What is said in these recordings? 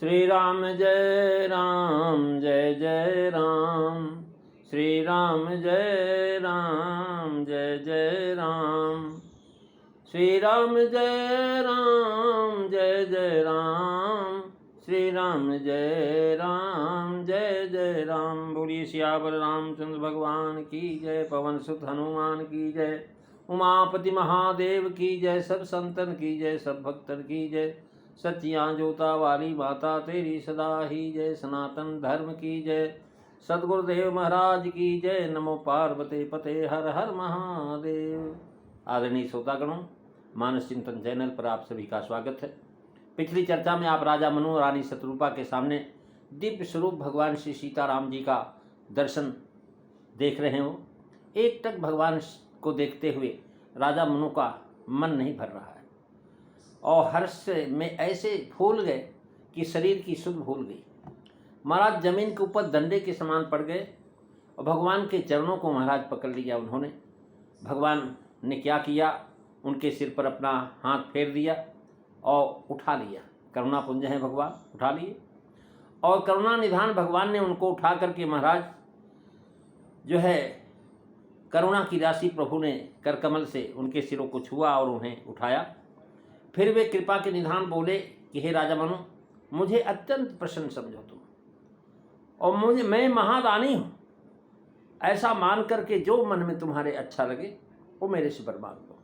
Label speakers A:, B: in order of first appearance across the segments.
A: श्री राम जय राम जय जय राम। श्री राम जय राम जय जय राम। श्री राम जय राम जय जय राम। श्री राम जय राम जय जय राम। बोलिए सियावर रामचंद्र भगवान की जय। पवन सुत हनुमान की जय। उमापति महादेव की जय। सब संतन की जय, सब भक्तन की जय। सत्या जोता वाली माता तेरी सदा ही जय। सनातन धर्म की जय। सदगुरुदेव महाराज की जय। नमो पार्वती पते हर हर महादेव। आदरणीय श्रोतागणों, मानस चिंतन चैनल पर आप सभी का स्वागत है। पिछली चर्चा में आप राजा मनु और रानी शतरूपा के सामने दिव्य स्वरूप भगवान श्री सीताराम जी का दर्शन देख रहे हो। एकटक भगवान को देखते हुए राजा मनु का मन नहीं भर रहा है और हर्ष में ऐसे फूल गए कि शरीर की सुध भूल गई। महाराज जमीन के ऊपर डंडे के समान पड़ गए और भगवान के चरणों को महाराज पकड़ लिया उन्होंने। भगवान ने क्या किया, उनके सिर पर अपना हाथ फेर दिया और उठा लिया। करुणा पुंज है भगवान, उठा लिए और करुणा निधान भगवान ने उनको उठा करके महाराज जो है करुणा की राशि प्रभु ने कर कमल से उनके सिरों को छुआ और उन्हें उठाया। फिर वे कृपा के निधान बोले कि हे राजा मनु, मुझे अत्यंत प्रसन्न समझो तुम और मैं महादानी हूँ। ऐसा मान करके जो मन में तुम्हारे अच्छा लगे वो मेरे से वर मांग लो।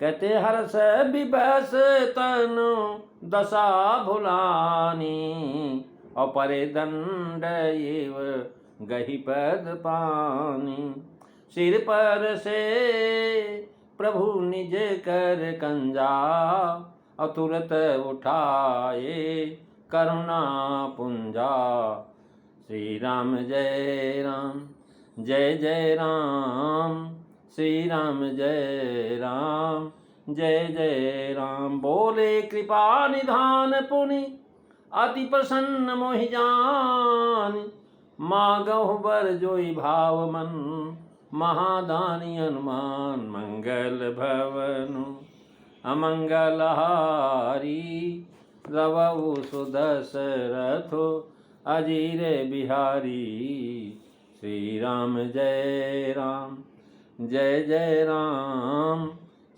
A: कहते हर्ष विबस तनु दशा भुलानी और परे दंड एव गही पद पानी। सिर पर से प्रभु निज कर कंजा और तुरंत उठाए करुणा पुंजा। श्री राम जय राम जय जय राम। श्री राम जय राम जय जय राम। बोले कृपा निधान पुनि अति प्रसन्न मोहि जान। मागहु बर जोई भाव मन महादानी हनुमान। मंगल भवनु अमंगल हारी रवउ सुदशरथो अजीर बिहारी। श्री राम जय राम जय जय राम।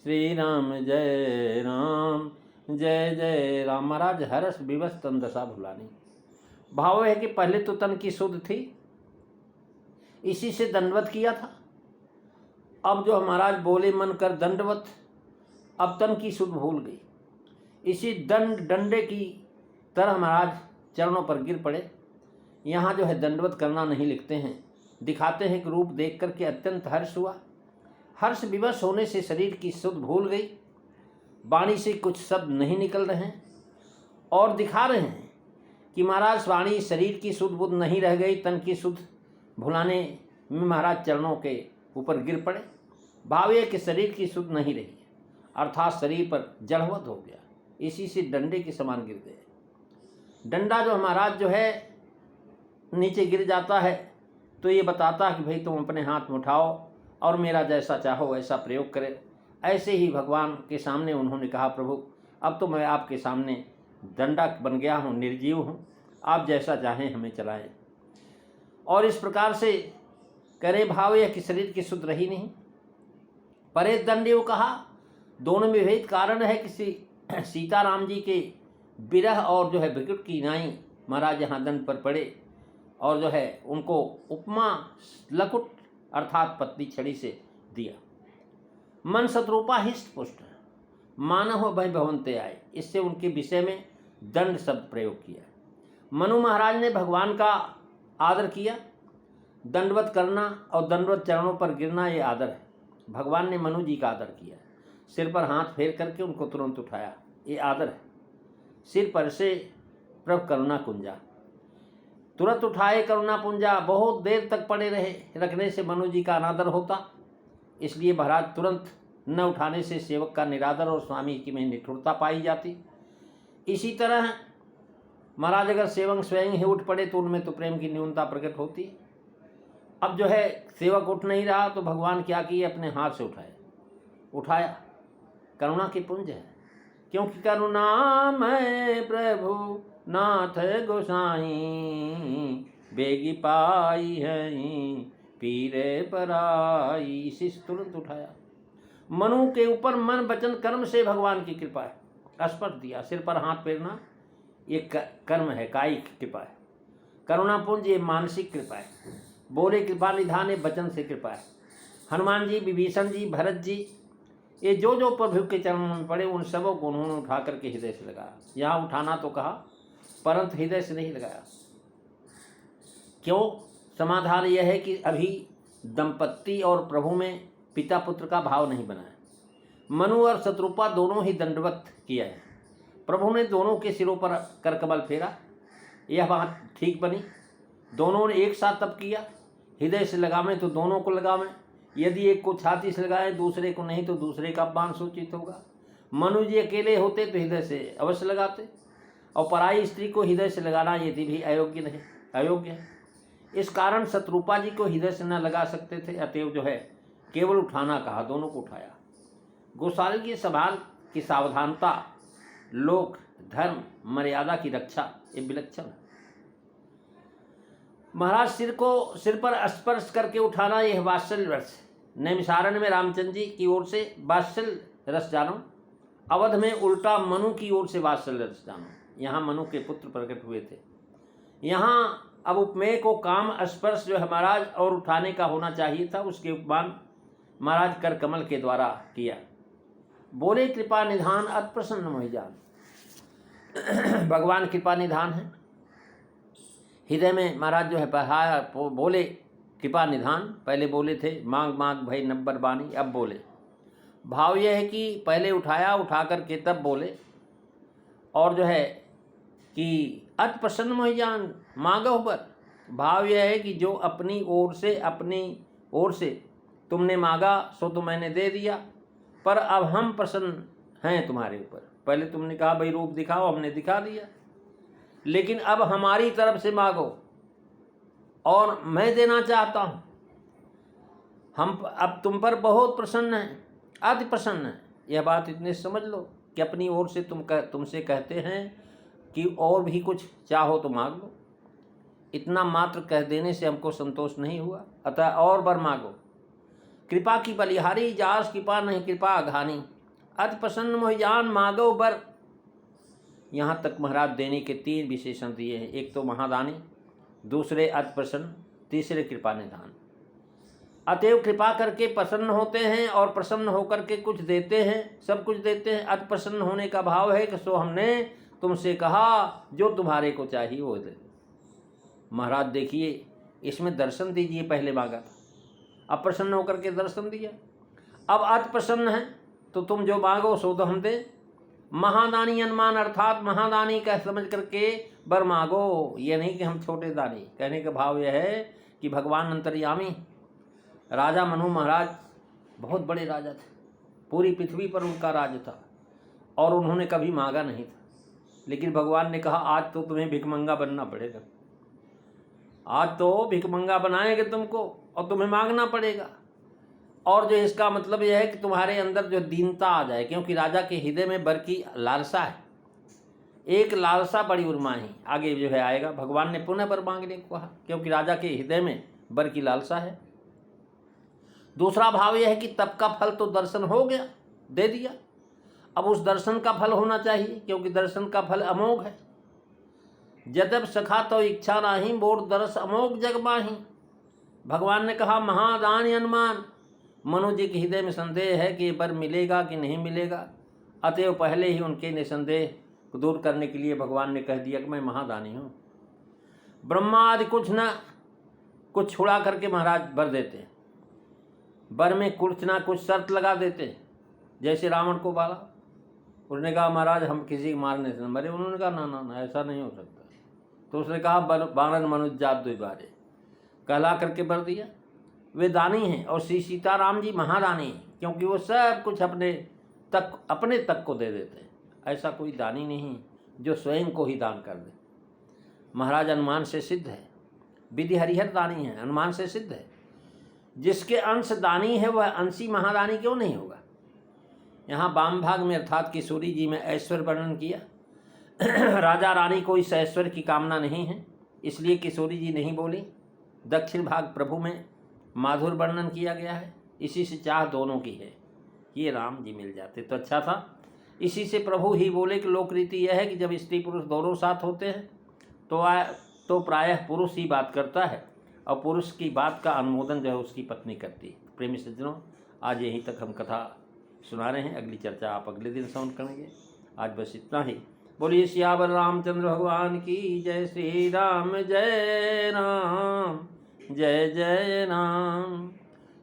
A: श्री राम जय राम जय जय राम। महाराज हर्ष विवश तन दशा भुलानी। भाव है कि पहले तो तन की सुध थी, इसी से दंडवत किया था। अब जो महाराज बोले मन कर दंडवत, अब तन की सुध भूल गई। इसी डंडे की तरह महाराज चरणों पर गिर पड़े। यहाँ जो है दंडवत करना नहीं लिखते हैं, दिखाते हैं कि रूप देख करके अत्यंत हर्ष हुआ। हर्ष विवश होने से शरीर की सुध भूल गई, वाणी से कुछ शब्द नहीं निकल रहे हैं और दिखा रहे हैं कि महाराज वाणी शरीर की सुध बुध नहीं रह गई, तन की सुध भुलाने में महाराज चरणों के ऊपर गिर पड़े। भाव है कि शरीर की सुध नहीं रही, अर्थात शरीर पर जड़वत हो गया, इसी से डंडे के समान गिर गए। डंडा जो महाराज जो है नीचे गिर जाता है तो ये बताता है कि भाई तुम अपने हाथ में उठाओ और मेरा जैसा चाहो वैसा प्रयोग करे। ऐसे ही भगवान के सामने उन्होंने कहा, प्रभु अब तो मैं आपके सामने डंडा बन गया हूँ, निर्जीव हूँ, आप जैसा चाहें हमें चलाएं। और इस प्रकार से करे भाव यह कि शरीर की सुध रही नहीं। परे दंडेव कहा, दोनों में भेद कारण है कि सीताराम जी के विरह और जो है विकट की नाई महाराज यहाँ दंड पर पड़े और जो है उनको उपमा लकुट अर्थात पत्नी छड़ी से दिया। मन शतरूपा हिष्ट पुष्ट मानव भय भवंते आए, इससे उनके विषय में दंड शब्द प्रयोग किया। मनु महाराज ने भगवान का आदर किया। दंडवत करना और दंडवत चरणों पर गिरना ये आदर है। भगवान ने मनु जी का आदर किया, सिर पर हाथ फेर करके उनको तुरंत उठाया, ये आदर है। सिर पर से प्रभु करुणा कुंजा, तुरंत उठाए करुणा पुंजा। बहुत देर तक पड़े रहे, रखने से मनु जी का अनादर होता, इसलिए महाराज तुरंत न उठाने से सेवक का निरादर और स्वामी की में निठुरता पाई जाती। इसी तरह महाराज अगर सेवक स्वयं ही उठ पड़े तो उनमें तो प्रेम की न्यूनता प्रकट होती। अब जो है सेवक उठ नहीं रहा तो भगवान क्या किए, अपने हाथ से उठाया। करुणा की पुंज है, क्योंकि करुणामय प्रभु नाथ गोसाई, बेगी पाई है पीरे पराई। शिष्य तुरंत उठाया। मनु के ऊपर मन वचन कर्म से भगवान की कृपा है। स्पर्श दिया, सिर पर हाथ फेरना ये कर्म है, कायिक कृपा है। करुणापुंज ये मानसिक कृपा है। बोले कृपा निधान ये वचन से कृपा है। हनुमान जी, विभीषण जी, भरत जी, ये जो जो प्रभु के चरणों में पड़े उन सबों को उन्होंने उठा करके हृदय से लगाया। यहाँ उठाना तो कहा परंतु हृदय से नहीं लगाया। क्यों? समाधान यह है कि अभी दंपत्ति और प्रभु में पिता पुत्र का भाव नहीं बना है। मनु और शत्रुपा दोनों ही दंडवत किया है। प्रभु ने दोनों के सिरों पर कर कमल फेरा, यह बात ठीक बनी। दोनों ने एक साथ तप किया। हृदय से लगावें तो दोनों को लगावें, यदि एक को छाती से लगाए दूसरे को नहीं तो दूसरे का अपमान सूचित होगा। मनु जी अकेले होते तो हृदय से अवश्य लगाते, और पराई स्त्री को हृदय से लगाना यदि भी अयोग्य है। इस कारण शत्रुपा जी को हृदय से न लगा सकते थे, अतएव जो है केवल उठाना कहा, दोनों को उठाया। गोसाल की सवाल की सावधानता, लोक धर्म मर्यादा की रक्षा ये विलक्षण है। महाराज सिर पर स्पर्श करके उठाना यह वात्सल्य रस। नैमिषारण्य में रामचंद्र जी की ओर से वात्सल्य रस जानो, अवध में उल्टा मनु की ओर से वात्सल्य रस जानो। यहाँ मनु के पुत्र प्रकट हुए थे। यहाँ अब उपमेय को काम स्पर्श जो है महाराज और उठाने का होना चाहिए था, उसके उपमान महाराज कर कमल के द्वारा किया। बोले कृपा निधान अति प्रसन्न मोहि जान। भगवान कृपा निधान है। हृदय में महाराज जो है पढ़ाया, बोले कृपा निधान। पहले बोले थे मांग मांग भई नब्बर बानी, अब बोले। भाव यह है कि पहले उठाया, उठा करके तब बोले, और जो है कि अति प्रसन्न मोहि जान मांगो बर। भाव यह है कि जो अपनी ओर से तुमने मांगा सो तो मैंने दे दिया, पर अब हम प्रसन्न हैं तुम्हारे ऊपर। पहले तुमने कहा भाई रूप दिखाओ, हमने दिखा दिया, लेकिन अब हमारी तरफ से मांगो और मैं देना चाहता हूँ। हम अब तुम पर बहुत प्रसन्न हैं, अति प्रसन्न हैं। यह बात इतने समझ लो कि अपनी ओर से तुमसे कहते हैं कि और भी कुछ चाहो तो मांग लो। इतना मात्र कह देने से हमको संतोष नहीं हुआ, अतः और बर मांगो। कृपा की बलिहारी जास कृपा नहीं कृपा अघानी, अति प्रसन्न मोहि जान मांगो बर। यहाँ तक महाराज देने के 3 विशेषण दिए हैं। एक तो महादानी, दूसरे अति प्रसन्न, तीसरे कृपा निधान। अतएव कृपा करके प्रसन्न होते हैं और प्रसन्न होकर के कुछ देते हैं, सब कुछ देते हैं। अति प्रसन्न होने का भाव है कि सो हमने तुमसे कहा जो तुम्हारे को चाहिए वो दे। महाराज देखिए, इसमें दर्शन दीजिए, पहले मांगा था, अब प्रसन्न होकर के दर्शन दिया। अब अति प्रसन्न है तो तुम जो मांगो सो तो हम दे। महादानी अनुमान अर्थात महादानी कह समझ करके बर मांगो, ये नहीं कि हम छोटे दानी। कहने का भाव यह है कि भगवान अंतर्यामी। राजा मनु महाराज बहुत बड़े राजा थे, पूरी पृथ्वी पर उनका राज था, और उन्होंने कभी मांगा नहीं था। लेकिन भगवान ने कहा आज तो तुम्हें भिखमंगा बनना पड़ेगा, आज तो भिखमंगा बनाएंगे तुमको और तुम्हें मांगना पड़ेगा। और जो इसका मतलब यह है कि तुम्हारे अंदर जो दीनता आ जाए, क्योंकि राजा के हृदय में बर की लालसा है। एक लालसा बड़ी उर्माही आगे जो है आएगा। भगवान ने पुनः बर मांगने को कहा, क्योंकि राजा के हृदय में बर की लालसा है। दूसरा भाव यह है कि तप का फल तो दर्शन हो गया, दे दिया। अब उस दर्शन का फल होना चाहिए, क्योंकि दर्शन का फल अमोघ है। जदब सखा तो इच्छा नाही, बोर दर्श अमोघ जग माही। भगवान ने कहा महादान अनुमान। मनु जी के हृदय में संदेह है कि ये बर मिलेगा कि नहीं मिलेगा, अतएव पहले ही उनके निसंदेह को दूर करने के लिए भगवान ने कह दिया कि मैं महादानी हूँ। ब्रह्मा आदि कुछ छुड़ा करके महाराज बर देते हैं। बर में कुछ ना कुछ शर्त लगा देते हैं। जैसे रावण को बाला, उसने कहा महाराज हम किसी मारने से न मरे। उन्होंने कहा ना ना ना ऐसा नहीं हो सकता। तो उसने कहा बाणन मनुज जात दुई बारे, कहला करके बर दिया। वे दानी हैं, और श्री सीताराम जी महादानी हैं, क्योंकि वो सब कुछ अपने तक को दे देते हैं। ऐसा कोई दानी नहीं जो स्वयं को ही दान कर दे। महाराज अनुमान से सिद्ध है, विधि हरिहर दानी है, अनुमान से सिद्ध है। जिसके अंश दानी है वह अंशी महादानी क्यों नहीं होगा। यहाँ वाम भाग में अर्थात किशोरी जी में ऐश्वर्य वर्णन किया। राजा रानी को इस ऐश्वर्य की कामना नहीं है, इसलिए किशोरी जी नहीं बोली। दक्षिण भाग प्रभु में माधुर वर्णन किया गया है, इसी से चाह दोनों की है, ये राम जी मिल जाते तो अच्छा था। इसी से प्रभु ही बोले कि लोक रीति यह है कि जब स्त्री पुरुष दोनों साथ होते हैं तो प्रायः पुरुष ही बात करता है और पुरुष की बात का अनुमोदन जो है उसकी पत्नी करती है। प्रेमी सज्जनों, आज यहीं तक हम कथा सुना रहे हैं, अगली चर्चा आप अगले दिन श्रवण करेंगे। आज बस इतना ही। बोलिए सियावर रामचंद्र भगवान की जय। श्री राम जय राम जय जय राम।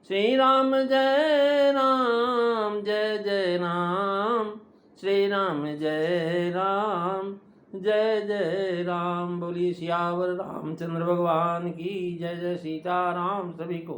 A: श्री राम जय राम जय जय राम। श्री राम जय राम जय जय राम। बोलिए सियावर रामचंद्र भगवान की जय। जय सीताराम। सभी को